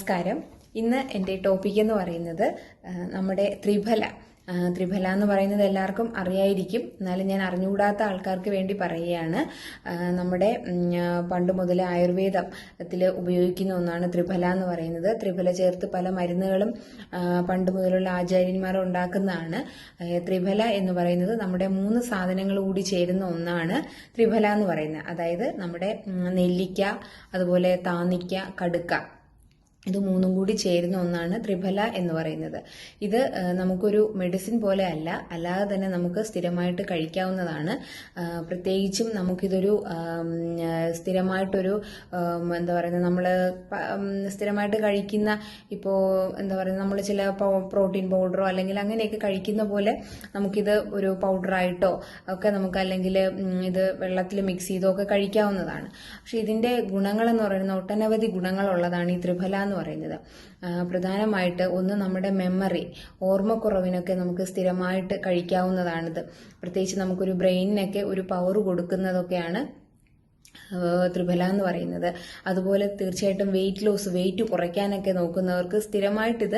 നമസ്കാരം. ഇന്ന് എൻ്റെ ടോപ്പിക് എന്ന് പറയുന്നത് നമ്മുടെ ത്രിഫല എന്ന് പറയുന്നത് എല്ലാവർക്കും അറിയായിരിക്കും. എന്നാലും ഞാൻ അറിഞ്ഞുകൂടാത്ത ആൾക്കാർക്ക് വേണ്ടി പറയുകയാണ്. നമ്മുടെ പണ്ട് മുതലേ ആയുർവേദത്തിൽ ഉപയോഗിക്കുന്ന ഒന്നാണ് ത്രിഫല എന്ന് പറയുന്നത്. ത്രിഫല ചേർത്ത് പല മരുന്നുകളും പണ്ട് മുതലുള്ള ആചാര്യന്മാർ ഉണ്ടാക്കുന്നതാണ്. ത്രിഫല എന്ന് പറയുന്നത് നമ്മുടെ 3 സാധനങ്ങൾ കൂടി ചേരുന്ന ഒന്നാണ് ത്രിഫല എന്ന് പറയുന്നത്. അതായത് നമ്മുടെ നെല്ലിക്ക, അതുപോലെ താന്നിക്ക, കടുക്ക, ഇത് 3 കൂടി ചേരുന്ന ഒന്നാണ് ത്രിഫല എന്ന് പറയുന്നത്. ഇത് നമുക്കൊരു മെഡിസിൻ പോലെ അല്ലാതെ തന്നെ നമുക്ക് സ്ഥിരമായിട്ട് കഴിക്കാവുന്നതാണ്. പ്രത്യേകിച്ചും നമുക്കിതൊരു സ്ഥിരമായിട്ടൊരു എന്താ പറയുന്നത്, നമ്മൾ സ്ഥിരമായിട്ട് കഴിക്കുന്ന ഇപ്പോൾ എന്താ പറയുന്നത്, നമ്മൾ ചില പ്രോട്ടീൻ പൗഡറോ അല്ലെങ്കിൽ അങ്ങനെയൊക്കെ കഴിക്കുന്ന പോലെ നമുക്കിത് ഒരു പൗഡറായിട്ടോ ഒക്കെ നമുക്ക്, അല്ലെങ്കിൽ ഇത് വെള്ളത്തിൽ മിക്സ് ചെയ്തോ ഒക്കെ കഴിക്കാവുന്നതാണ്. പക്ഷെ ഇതിന്റെ ഗുണങ്ങളെന്ന് പറയുന്നത് ഒട്ടനവധി ഗുണങ്ങളുള്ളതാണ് ഈ ത്രിഫല എന്ന് പറയുന്നത്. പ്രധാനമായിട്ട് ഒന്ന്, നമ്മുടെ മെമ്മറി, ഓർമ്മക്കുറവിനൊക്കെ നമുക്ക് സ്ഥിരമായിട്ട് കഴിക്കാവുന്നതാണിത്. പ്രത്യേകിച്ച് നമുക്കൊരു ബ്രെയിനിനൊക്കെ ഒരു പവർ കൊടുക്കുന്നതൊക്കെയാണ് ത്രിഫല എന്ന് പറയുന്നത്. അതുപോലെ തീർച്ചയായിട്ടും വെയിറ്റ് കുറയ്ക്കാനൊക്കെ നോക്കുന്നവർക്ക് സ്ഥിരമായിട്ടിത്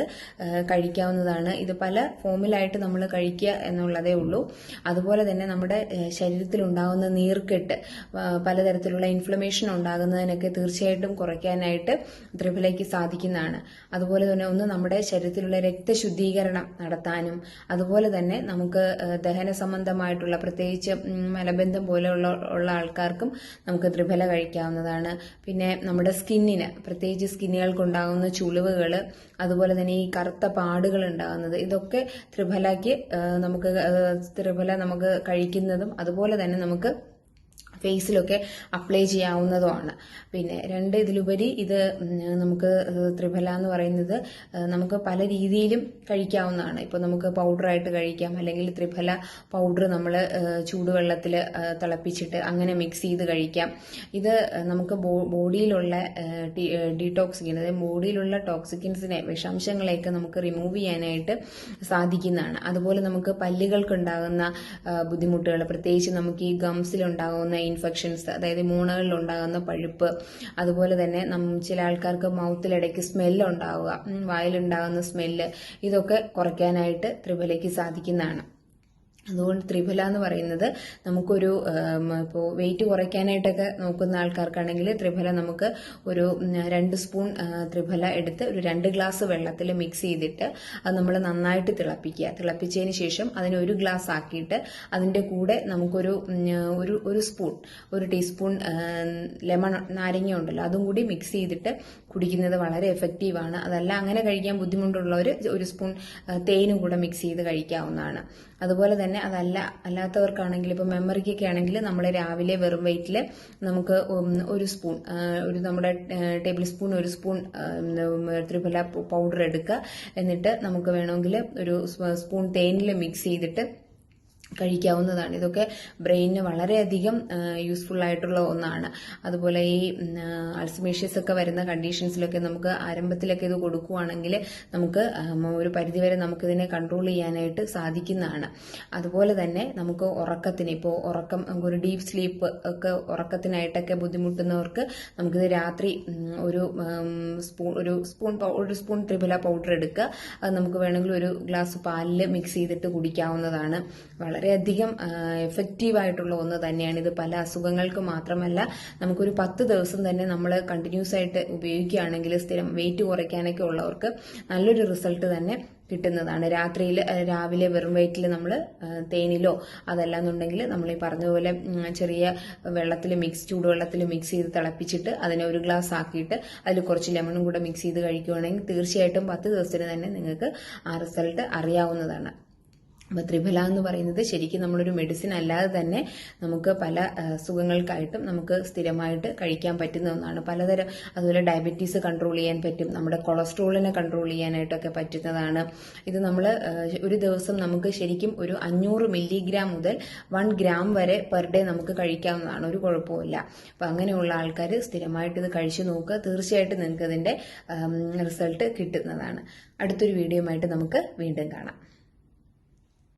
കഴിക്കാവുന്നതാണ്. ഇത് പല ഫോമിലായിട്ട് നമ്മൾ കഴിക്കുക എന്നുള്ളതേ ഉള്ളൂ. അതുപോലെ തന്നെ നമ്മുടെ ശരീരത്തിലുണ്ടാകുന്ന നീർക്കെട്ട്, പലതരത്തിലുള്ള ഇൻഫ്ലമേഷൻ ഉണ്ടാകുന്നതിനൊക്കെ തീർച്ചയായിട്ടും കുറയ്ക്കാനായിട്ട് ത്രിഫലയ്ക്ക് സാധിക്കുന്നതാണ്. അതുപോലെ തന്നെ ഒന്ന്, നമ്മുടെ ശരീരത്തിലുള്ള രക്തശുദ്ധീകരണം നടത്താനും, അതുപോലെ തന്നെ നമുക്ക് ദഹന സംബന്ധമായിട്ടുള്ള, പ്രത്യേകിച്ച് മലബന്ധം പോലെയുള്ള ആൾക്കാർക്കും നമുക്ക് ത്രിഫല കഴിക്കാവുന്നതാണ്. പിന്നെ നമ്മുടെ സ്കിന്നിന്, പ്രത്യേകിച്ച് സ്കിന്നുകൾക്കുണ്ടാകുന്ന ചുളിവുകൾ, അതുപോലെ തന്നെ ഈ കറുത്ത പാടുകൾ ഉണ്ടാകുന്നത്, ഇതൊക്കെ ത്രിഫല നമുക്ക് കഴിക്കുന്നതും അതുപോലെ തന്നെ നമുക്ക് ഫേസിലൊക്കെ അപ്ലൈ ചെയ്യാവുന്നതുമാണ്. പിന്നെ ഇതിലുപരി ഇത് നമുക്ക് ത്രിഫല എന്ന് പറയുന്നത് നമുക്ക് പല രീതിയിലും കഴിക്കാവുന്നതാണ്. ഇപ്പോൾ നമുക്ക് പൗഡറായിട്ട് കഴിക്കാം, അല്ലെങ്കിൽ ത്രിഫല പൗഡർ നമ്മൾ ചൂടുവെള്ളത്തിൽ തിളപ്പിച്ചിട്ട് അങ്ങനെ മിക്സ് ചെയ്ത് കഴിക്കാം. ഇത് നമുക്ക് ബോഡിയിലുള്ള ഡീടോക്സിക്കിൻ, അതായത് ബോഡിയിലുള്ള ടോക്സിക്കിൻസിനെ, വിഷാംശങ്ങളെയൊക്കെ നമുക്ക് റിമൂവ് ചെയ്യാനായിട്ട് സാധിക്കുന്നതാണ്. അതുപോലെ നമുക്ക് പല്ലുകൾക്കുണ്ടാകുന്ന ബുദ്ധിമുട്ടുകൾ, പ്രത്യേകിച്ച് നമുക്ക് ഈ ഗംസിലുണ്ടാകുന്ന ഇൻഫെക്ഷൻസ്, അതായത് മൂണകളിൽ ഉണ്ടാകുന്ന പഴുപ്പ്, അതുപോലെ തന്നെ ചില ആൾക്കാർക്ക് മൗത്തിലിടയ്ക്ക് സ്മെല്ല് ഉണ്ടാവുക, വായിലുണ്ടാകുന്ന സ്മെല്ല്, ഇതൊക്കെ കുറയ്ക്കാനായിട്ട് ത്രിഫലയ്ക്ക് സാധിക്കുന്നതാണ്. അതുകൊണ്ട് ത്രിഫല എന്ന് പറയുന്നത് നമുക്കൊരു ഇപ്പോൾ വെയിറ്റ് കുറയ്ക്കാനായിട്ടൊക്കെ നോക്കുന്ന ആൾക്കാർക്കാണെങ്കിൽ ത്രിഫല നമുക്ക് ഒരു 2 സ്പൂൺ ത്രിഫല എടുത്ത് ഒരു 2 ഗ്ലാസ് വെള്ളത്തിൽ മിക്സ് ചെയ്തിട്ട് അത് നമ്മൾ നന്നായിട്ട് തിളപ്പിക്കുക. തിളപ്പിച്ചതിന് ശേഷം അതിന് 1 ഗ്ലാസ് ആക്കിയിട്ട് അതിൻ്റെ കൂടെ നമുക്കൊരു ഒരു ടീസ്പൂൺ ലെമൺ, നാരങ്ങ ഉണ്ടല്ലോ, അതും കൂടി മിക്സ് ചെയ്തിട്ട് കുടിക്കുന്നത് വളരെ എഫക്റ്റീവാണ്. അതല്ല അങ്ങനെ കഴിക്കാൻ ബുദ്ധിമുട്ടുള്ളവർ 1 സ്പൂൺ തേനും കൂടെ മിക്സ് ചെയ്ത് കഴിക്കാവുന്നതാണ്. അതുപോലെ തന്നെ അല്ലാത്തവർക്കാണെങ്കിൽ, ഇപ്പോൾ മെമ്മറിക്കൊക്കെ ആണെങ്കിൽ നമ്മൾ രാവിലെ വെറും വയറ്റിൽ നമുക്ക് 1 സ്പൂൺ, നമ്മുടെ table spoon 1 spoon triphala powder എടുക്കുക. എന്നിട്ട് നമുക്ക് വേണമെങ്കിൽ ഒരു സ്പൂൺ തേനിൽ മിക്സ് ചെയ്തിട്ട് കഴിക്കാവുന്നതാണ്. ഇതൊക്കെ ബ്രെയിനിന് വളരെയധികം യൂസ്ഫുൾ ആയിട്ടുള്ള ഒന്നാണ്. അതുപോലെ ഈ അൾസിമേഷ്യസ് ഒക്കെ വരുന്ന കണ്ടീഷൻസിലൊക്കെ നമുക്ക് ആരംഭത്തിലൊക്കെ ഇത് കൊടുക്കുകയാണെങ്കിൽ നമുക്ക് ഒരു പരിധിവരെ നമുക്കിതിനെ കൺട്രോൾ ചെയ്യാനായിട്ട് സാധിക്കുന്നതാണ്. അതുപോലെ തന്നെ നമുക്ക് ഉറക്കത്തിന്, ഇപ്പോൾ ഒരു ഡീപ്പ് സ്ലീപ്പ് ഒക്കെ ഉറക്കത്തിനായിട്ടൊക്കെ ബുദ്ധിമുട്ടുന്നവർക്ക് നമുക്കിത് രാത്രി ഒരു സ്പൂൺ ത്രിഫല പൗഡർ എടുക്കുക. അത് നമുക്ക് വേണമെങ്കിൽ 1 ഗ്ലാസ് പാലിൽ മിക്സ് ചെയ്തിട്ട് കുടിക്കാവുന്നതാണ്. വളരെയധികം എഫക്റ്റീവായിട്ടുള്ള ഒന്ന് തന്നെയാണ് ഇത്. പല അസുഖങ്ങൾക്ക് മാത്രമല്ല, നമുക്കൊരു 10 ദിവസം തന്നെ നമ്മൾ കണ്ടിന്യൂസ് ആയിട്ട് ഉപയോഗിക്കുകയാണെങ്കിൽ സ്ഥിരം വെയിറ്റ് കുറയ്ക്കാനൊക്കെ ഉള്ളവർക്ക് നല്ലൊരു റിസൾട്ട് തന്നെ കിട്ടുന്നതാണ്. രാവിലെ വെറും വയറ്റിൽ നമ്മൾ തേനിലോ അതല്ലാന്നുണ്ടെങ്കിൽ നമ്മൾ ഈ പറഞ്ഞതുപോലെ ചെറിയ ചൂടുവെള്ളത്തിൽ മിക്സ് ചെയ്ത് തിളപ്പിച്ചിട്ട് അതിനെ 1 ഗ്ലാസ് ആക്കിയിട്ട് അതിൽ കുറച്ച് ലെമണും കൂടെ മിക്സ് ചെയ്ത് കഴിക്കുകയാണെങ്കിൽ തീർച്ചയായിട്ടും 10 ദിവസത്തിന് തന്നെ നിങ്ങൾക്ക് ആ റിസൾട്ട് അറിയാവുന്നതാണ്. അപ്പോൾ ത്രിഫല എന്ന് പറയുന്നത് ശരിക്കും നമ്മളൊരു മെഡിസിൻ അല്ലാതെ തന്നെ നമുക്ക് പല സുഖങ്ങൾക്കായിട്ടും നമുക്ക് സ്ഥിരമായിട്ട് കഴിക്കാൻ പറ്റുന്ന ഒന്നാണ്. പലതരം, അതുപോലെ ഡയബറ്റീസ് കൺട്രോൾ ചെയ്യാൻ പറ്റും, നമ്മുടെ കൊളസ്ട്രോളിനെ കൺട്രോൾ ചെയ്യാനായിട്ടൊക്കെ പറ്റുന്നതാണ്. ഇത് നമ്മൾ ഒരു ദിവസം നമുക്ക് ശരിക്കും ഒരു 500 മില്ലിഗ്രാം മുതൽ 1 ഗ്രാം വരെ പെർ ഡേ നമുക്ക് കഴിക്കാവുന്നതാണ്. ഒരു കുഴപ്പമില്ല. അപ്പം അങ്ങനെയുള്ള ആൾക്കാർ സ്ഥിരമായിട്ട് ഇത് കഴിച്ചു നോക്കുക. തീർച്ചയായിട്ടും നിങ്ങൾക്ക് ഇതിൻ്റെ റിസൾട്ട് കിട്ടുന്നതാണ്. അടുത്തൊരു വീഡിയോയുമായിട്ട് നമുക്ക് വീണ്ടും കാണാം.